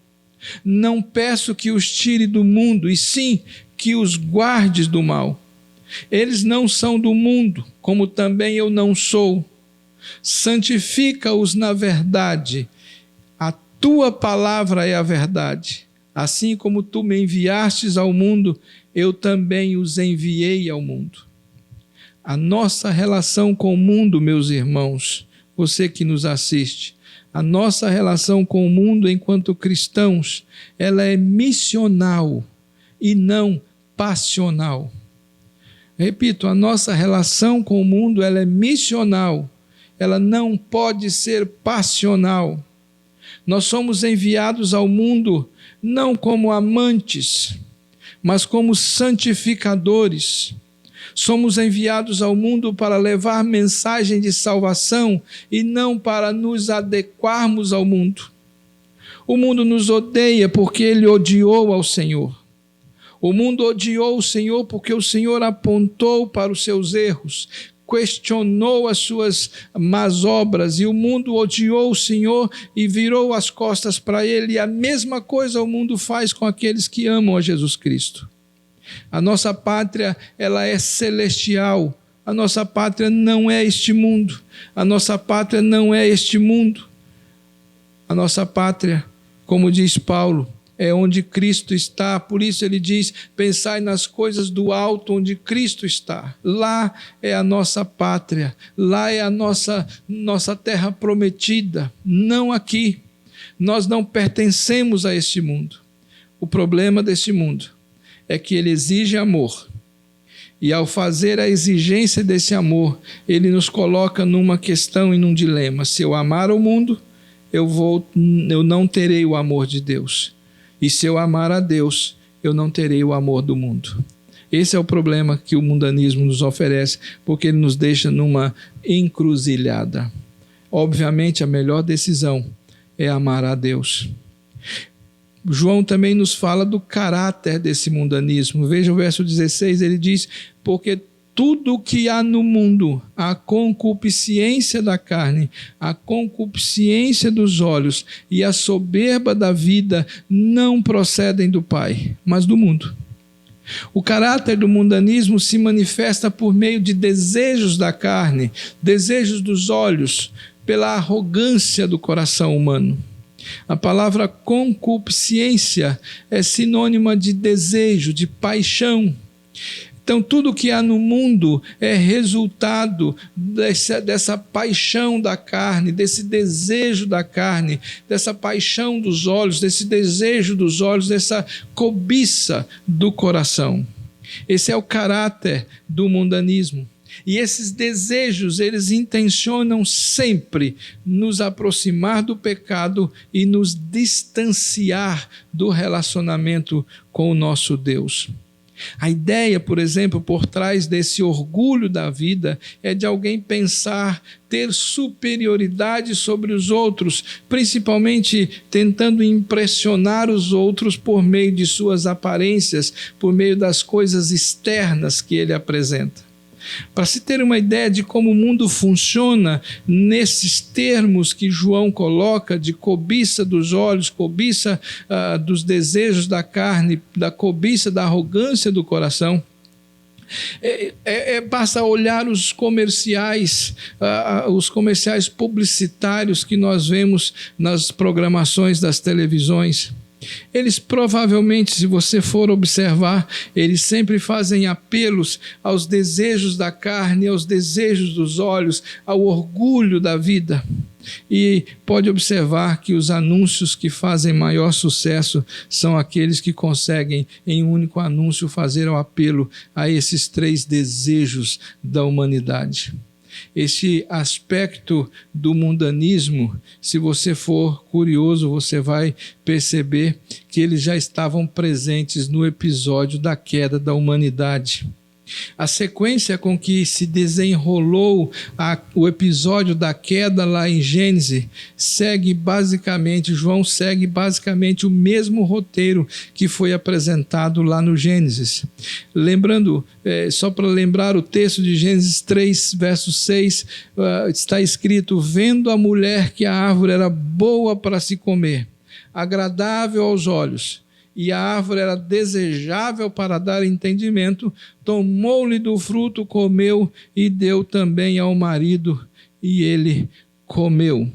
Não peço que os tire do mundo, e sim que os guardes do mal. Eles não são do mundo, como também eu não sou. Santifica-os na verdade, a tua palavra é a verdade. Assim como tu me enviastes ao mundo, eu também os enviei ao mundo. A nossa relação com o mundo, meus irmãos, você que nos assiste, a nossa relação com o mundo enquanto cristãos, ela é missional e não passional. Repito, a nossa relação com o mundo, ela é missional, ela não pode ser passional. Nós somos enviados ao mundo não como amantes, mas como santificadores. Somos enviados ao mundo para levar mensagem de salvação e não para nos adequarmos ao mundo. O mundo nos odeia porque ele odiou ao Senhor. O mundo odiou o Senhor porque o Senhor apontou para os seus erros, questionou as suas más obras, e o mundo odiou o Senhor e virou as costas para ele. E a mesma coisa o mundo faz com aqueles que amam a Jesus Cristo. A nossa pátria, ela é celestial. A nossa pátria não é este mundo. A nossa pátria não é este mundo. A nossa pátria, como diz Paulo, é onde Cristo está. Por isso ele diz: pensai nas coisas do alto, onde Cristo está. Lá é a nossa pátria, lá é a nossa terra prometida, não aqui. Nós não pertencemos a este mundo. O problema deste mundo é que ele exige amor. E ao fazer a exigência desse amor, ele nos coloca numa questão e num dilema. Se eu amar o mundo, eu não terei o amor de Deus. E se eu amar a Deus, eu não terei o amor do mundo. Esse é o problema que o mundanismo nos oferece, porque ele nos deixa numa encruzilhada. Obviamente, a melhor decisão é amar a Deus. João também nos fala do caráter desse mundanismo. Veja o verso 16, ele diz: porque tudo o que há no mundo, a concupiscência da carne, a concupiscência dos olhos e a soberba da vida não procedem do Pai, mas do mundo. O caráter do mundanismo se manifesta por meio de desejos da carne, desejos dos olhos, pela arrogância do coração humano. A palavra concupiscência é sinônima de desejo, de paixão. Então, tudo que há no mundo é resultado dessa paixão da carne, desse desejo da carne, dessa paixão dos olhos, desse desejo dos olhos, dessa cobiça do coração. Esse é o caráter do mundanismo. E esses desejos, eles intencionam sempre nos aproximar do pecado e nos distanciar do relacionamento com o nosso Deus. A ideia, por exemplo, por trás desse orgulho da vida é de alguém pensar ter superioridade sobre os outros, principalmente tentando impressionar os outros por meio de suas aparências, por meio das coisas externas que ele apresenta. Para se ter uma ideia de como o mundo funciona nesses termos que João coloca, de cobiça dos olhos, cobiça dos desejos da carne, da cobiça, da arrogância do coração, basta olhar os comerciais publicitários que nós vemos nas programações das televisões. Eles provavelmente, se você for observar, eles sempre fazem apelos aos desejos da carne, aos desejos dos olhos, ao orgulho da vida. E pode observar que os anúncios que fazem maior sucesso são aqueles que conseguem, em um único anúncio, fazer o apelo a esses 3 desejos da humanidade. Este aspecto do mundanismo, se você for curioso, você vai perceber que eles já estavam presentes no episódio da queda da humanidade. A sequência com que se desenrolou o episódio da queda lá em Gênesis João segue basicamente o mesmo roteiro que foi apresentado lá no Gênesis. Lembrando, só para lembrar o texto de Gênesis 3, verso 6, está escrito: vendo a mulher que a árvore era boa para se comer, agradável aos olhos, e a árvore era desejável para dar entendimento, tomou-lhe do fruto, comeu e deu também ao marido, e ele comeu.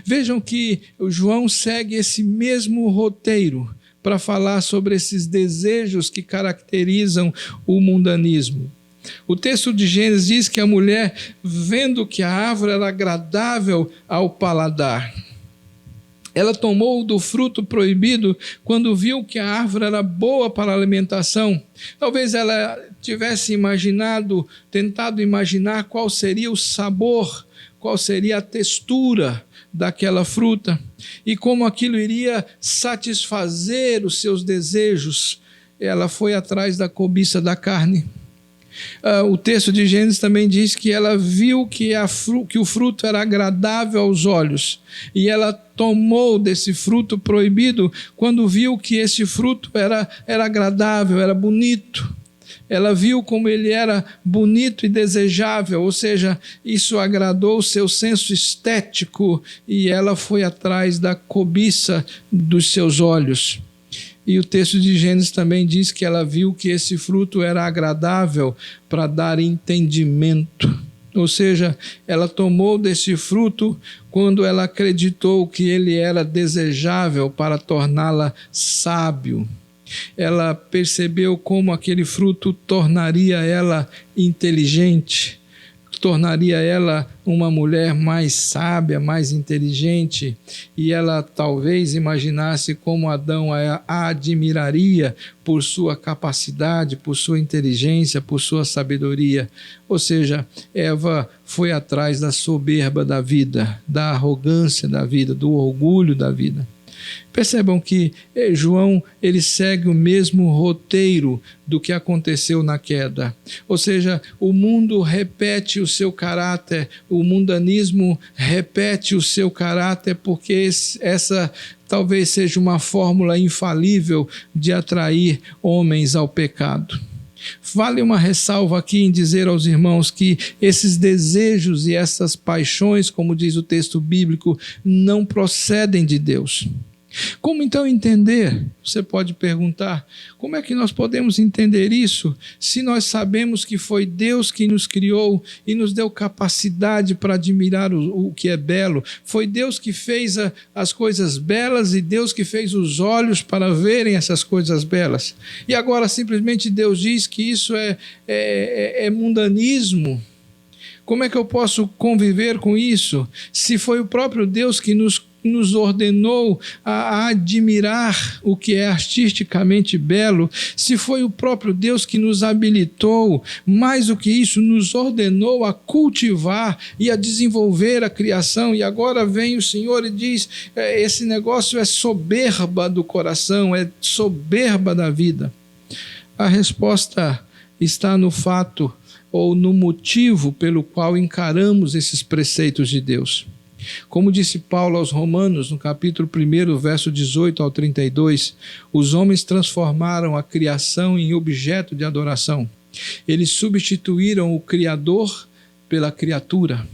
Vejam que o João segue esse mesmo roteiro para falar sobre esses desejos que caracterizam o mundanismo. O texto de Gênesis diz que a mulher, vendo que a árvore era agradável ao paladar, ela tomou do fruto proibido quando viu que a árvore era boa para a alimentação. Talvez ela tivesse tentado imaginar qual seria o sabor, qual seria a textura daquela fruta e como aquilo iria satisfazer os seus desejos. ela foi atrás da cobiça da carne. O texto de Gênesis também diz que ela viu que o fruto era agradável aos olhos, e ela tomou desse fruto proibido quando viu que esse fruto era agradável, era bonito. Ela viu como ele era bonito e desejável, ou seja, isso agradou o seu senso estético, e ela foi atrás da cobiça dos seus olhos. E o texto de Gênesis também diz que ela viu que esse fruto era agradável para dar entendimento. Ou seja, ela tomou desse fruto quando ela acreditou que ele era desejável para torná-la sábio. Ela percebeu como aquele fruto tornaria ela inteligente, tornaria ela uma mulher mais sábia, mais inteligente, e ela talvez imaginasse como Adão a admiraria por sua capacidade, por sua inteligência, por sua sabedoria. Ou seja, Eva foi atrás da soberba da vida, da arrogância da vida, do orgulho da vida. Percebam que João ele segue o mesmo roteiro do que aconteceu na queda. Ou seja, o mundo repete o seu caráter, o mundanismo repete o seu caráter, porque essa talvez seja uma fórmula infalível de atrair homens ao pecado. Vale uma ressalva aqui em dizer aos irmãos que esses desejos e essas paixões, como diz o texto bíblico, não procedem de Deus. Como então entender? Você pode perguntar, como é que nós podemos entender isso se nós sabemos que foi Deus que nos criou e nos deu capacidade para admirar o que é belo? Foi Deus que fez as coisas belas e Deus que fez os olhos para verem essas coisas belas. E agora simplesmente Deus diz que isso é mundanismo. Como é que eu posso conviver com isso se foi o próprio Deus que nos ordenou a admirar o que é artisticamente belo, se foi o próprio Deus que nos habilitou, mais do que isso, nos ordenou a cultivar e a desenvolver a criação, e agora vem o Senhor e diz, esse negócio é soberba do coração, é soberba da vida. A resposta está no fato ou no motivo pelo qual encaramos esses preceitos de Deus. Como disse Paulo aos Romanos, no capítulo 1, verso 18 ao 32, os homens transformaram a criação em objeto de adoração. Eles substituíram o Criador pela criatura.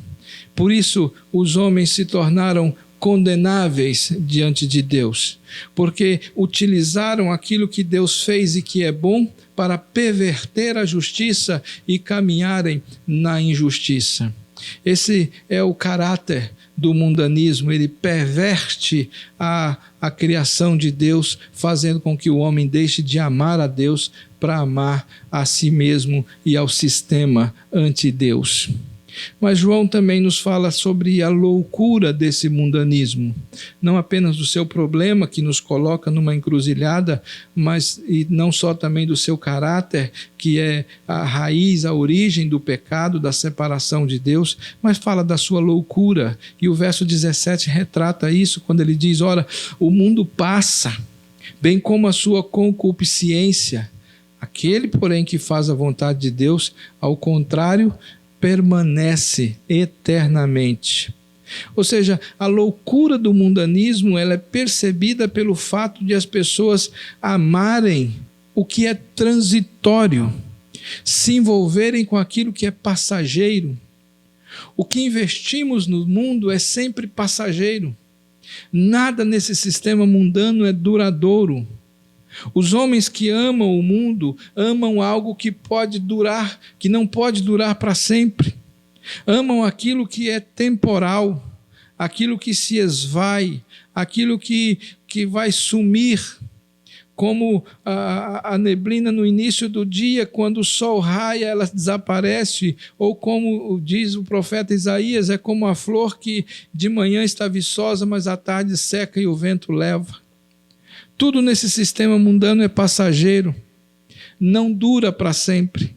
Por isso, os homens se tornaram condenáveis diante de Deus, porque utilizaram aquilo que Deus fez e que é bom para perverter a justiça e caminharem na injustiça. Esse é o caráter do mundanismo, ele perverte a criação de Deus, fazendo com que o homem deixe de amar a Deus para amar a si mesmo e ao sistema anti-Deus. Mas João também nos fala sobre a loucura desse mundanismo, não apenas do seu problema que nos coloca numa encruzilhada, mas e não só também do seu caráter, que é a raiz, a origem do pecado, da separação de Deus, mas fala da sua loucura. E o verso 17 retrata isso quando ele diz, ora, o mundo passa, bem como a sua concupiscência. Aquele, porém, que faz a vontade de Deus, ao contrário, permanece eternamente. Ou seja, a loucura do mundanismo ela é percebida pelo fato de as pessoas amarem o que é transitório, se envolverem com aquilo que é passageiro. O que investimos no mundo é sempre passageiro. Nada nesse sistema mundano é duradouro. Os homens que amam o mundo amam algo que pode durar, que não pode durar para sempre. Amam aquilo que é temporal, aquilo que se esvai, aquilo que vai sumir, como a neblina no início do dia, quando o sol raia, ela desaparece, ou como diz o profeta Isaías, é como a flor que de manhã está viçosa, mas à tarde seca e o vento leva. Tudo nesse sistema mundano é passageiro, não dura para sempre.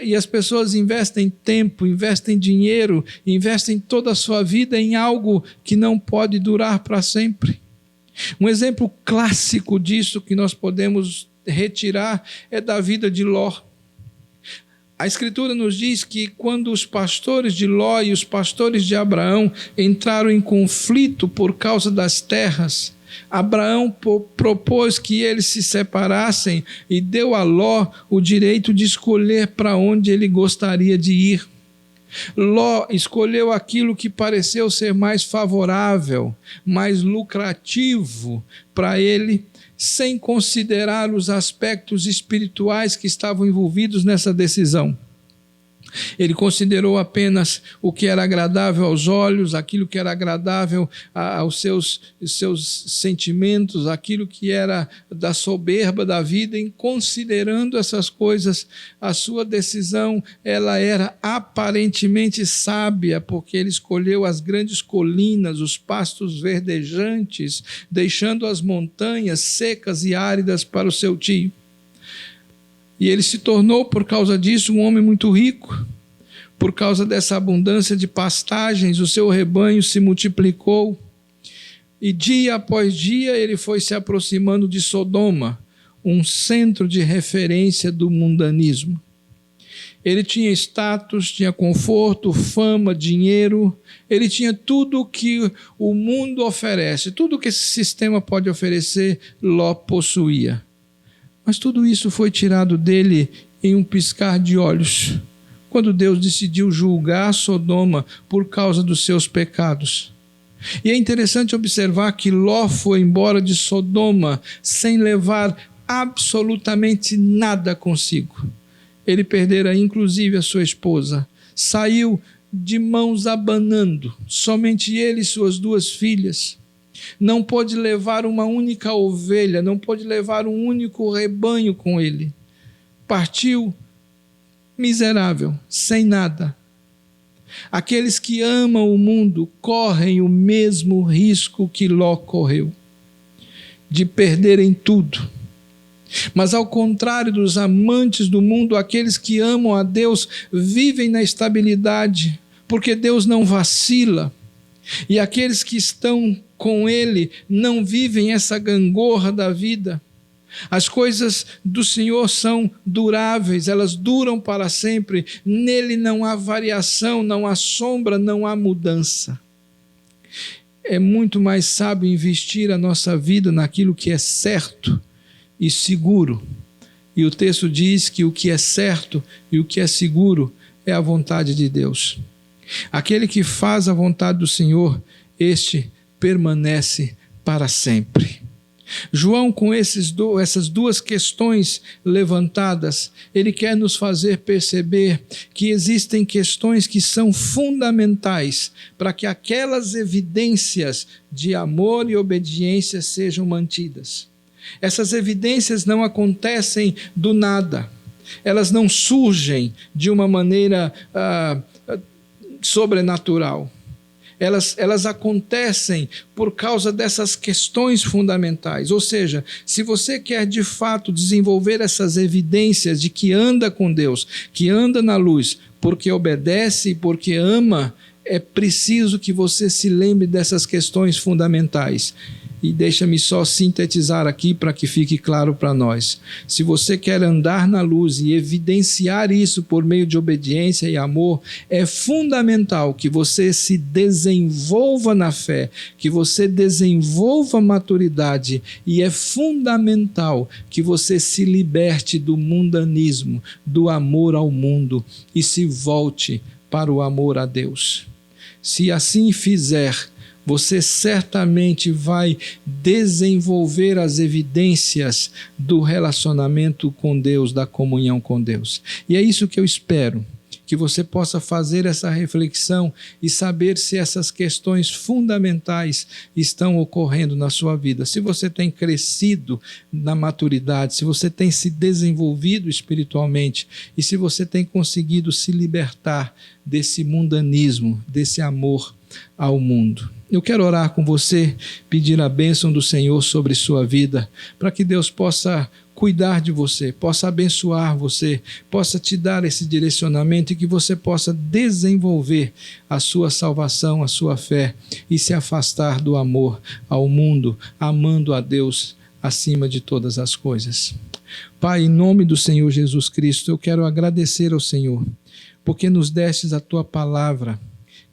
E as pessoas investem tempo, investem dinheiro, investem toda a sua vida em algo que não pode durar para sempre. Um exemplo clássico disso que nós podemos retirar é da vida de Ló. A Escritura nos diz que quando os pastores de Ló e os pastores de Abraão entraram em conflito por causa das terras, Abraão propôs que eles se separassem e deu a Ló o direito de escolher para onde ele gostaria de ir. Ló escolheu aquilo que pareceu ser mais favorável, mais lucrativo para ele, sem considerar os aspectos espirituais que estavam envolvidos nessa decisão. Ele considerou apenas o que era agradável aos olhos, aquilo que era agradável aos seus sentimentos, aquilo que era da soberba da vida. Em considerando essas coisas, a sua decisão ela era aparentemente sábia, porque ele escolheu as grandes colinas, os pastos verdejantes, deixando as montanhas secas e áridas para o seu tio. E ele se tornou, por causa disso, um homem muito rico. Por causa dessa abundância de pastagens, o seu rebanho se multiplicou. E dia após dia ele foi se aproximando de Sodoma, um centro de referência do mundanismo. Ele tinha status, tinha conforto, fama, dinheiro. Ele tinha tudo que o mundo oferece, tudo que esse sistema pode oferecer, Ló possuía. Mas tudo isso foi tirado dele em um piscar de olhos, quando Deus decidiu julgar Sodoma por causa dos seus pecados. E é interessante observar que Ló foi embora de Sodoma sem levar absolutamente nada consigo. Ele perdera inclusive a sua esposa, saiu de mãos abanando, somente ele e suas 2 filhas. Não pôde levar uma única ovelha, não pôde levar um único rebanho com ele. Partiu miserável, sem nada. Aqueles que amam o mundo correm o mesmo risco que Ló correu, de perderem tudo. Mas ao contrário dos amantes do mundo, aqueles que amam a Deus vivem na estabilidade, porque Deus não vacila. E aqueles que estão com Ele não vivem essa gangorra da vida. As coisas do Senhor são duráveis, elas duram para sempre. Nele não há variação, não há sombra, não há mudança. É muito mais sábio investir a nossa vida naquilo que é certo e seguro. E o texto diz que o que é certo e o que é seguro é a vontade de Deus. Aquele que faz a vontade do Senhor, este permanece para sempre. João, com essas 2 questões levantadas, ele quer nos fazer perceber que existem questões que são fundamentais para que aquelas evidências de amor e obediência sejam mantidas. Essas evidências não acontecem do nada, elas não surgem de uma maneira sobrenatural. Elas acontecem por causa dessas questões fundamentais. Ou seja, se você quer de fato desenvolver essas evidências de que anda com Deus, que anda na luz, porque obedece e porque ama, é preciso que você se lembre dessas questões fundamentais. E deixa-me só sintetizar aqui para que fique claro para nós. Se você quer andar na luz e evidenciar isso por meio de obediência e amor, é fundamental que você se desenvolva na fé, que você desenvolva maturidade, e é fundamental que você se liberte do mundanismo, do amor ao mundo e se volte para o amor a Deus. Se assim fizer, você certamente vai desenvolver as evidências do relacionamento com Deus, da comunhão com Deus. E é isso que eu espero, que você possa fazer essa reflexão e saber se essas questões fundamentais estão ocorrendo na sua vida. Se você tem crescido na maturidade, se você tem se desenvolvido espiritualmente e se você tem conseguido se libertar desse mundanismo, desse amor ao mundo. Eu quero orar com você, pedir a bênção do Senhor sobre sua vida, para que Deus possa cuidar de você, possa abençoar você, possa te dar esse direcionamento e que você possa desenvolver a sua salvação, a sua fé e se afastar do amor ao mundo, amando a Deus acima de todas as coisas. Pai, em nome do Senhor Jesus Cristo, eu quero agradecer ao Senhor, porque nos destes a tua palavra,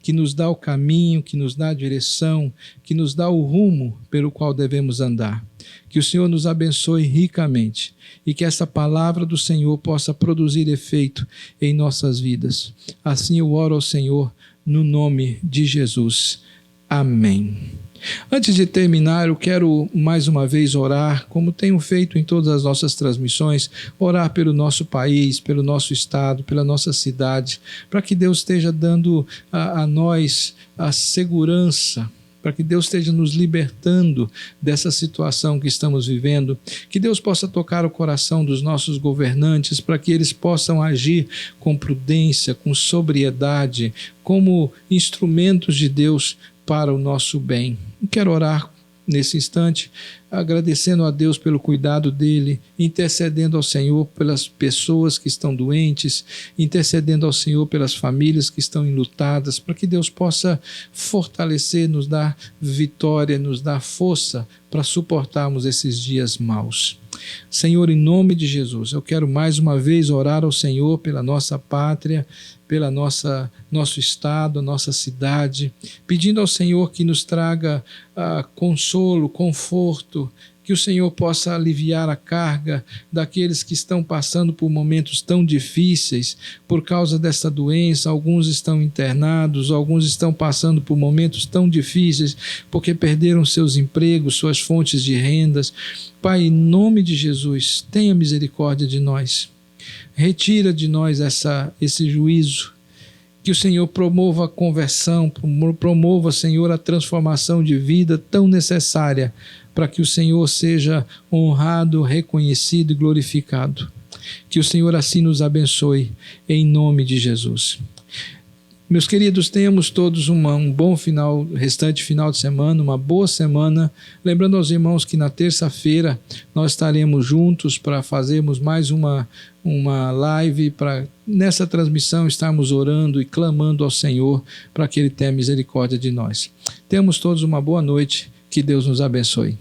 que nos dá o caminho, que nos dá a direção, que nos dá o rumo pelo qual devemos andar. Que o Senhor nos abençoe ricamente e que essa palavra do Senhor possa produzir efeito em nossas vidas. Assim eu oro ao Senhor no nome de Jesus. Amém. Antes de terminar, eu quero mais uma vez orar, como tenho feito em todas as nossas transmissões, orar pelo nosso país, pelo nosso estado, pela nossa cidade, para que Deus esteja dando a nós a segurança, para que Deus esteja nos libertando dessa situação que estamos vivendo, que Deus possa tocar o coração dos nossos governantes, para que eles possam agir com prudência, com sobriedade, como instrumentos de Deus para o nosso bem. Quero orar nesse instante, agradecendo a Deus pelo cuidado dele, intercedendo ao Senhor pelas pessoas que estão doentes, intercedendo ao Senhor pelas famílias que estão enlutadas, para que Deus possa fortalecer, nos dar vitória, nos dar força para suportarmos esses dias maus. Senhor, em nome de Jesus, eu quero mais uma vez orar ao Senhor pela nossa pátria, pela nosso estado, a nossa cidade, pedindo ao Senhor que nos traga consolo, conforto, que o Senhor possa aliviar a carga daqueles que estão passando por momentos tão difíceis por causa dessa doença. Alguns estão internados, alguns estão passando por momentos tão difíceis porque perderam seus empregos, suas fontes de rendas. Pai, em nome de Jesus, tenha misericórdia de nós. Retira de nós esse juízo. Que o Senhor promova a conversão, promova, Senhor, a transformação de vida tão necessária para que o Senhor seja honrado, reconhecido e glorificado. Que o Senhor assim nos abençoe, em nome de Jesus. Meus queridos, tenhamos todos um bom restante final de semana, uma boa semana. Lembrando aos irmãos que na terça-feira nós estaremos juntos para fazermos mais uma live, para nessa transmissão estarmos orando e clamando ao Senhor para que Ele tenha misericórdia de nós. Tenhamos todos uma boa noite, que Deus nos abençoe.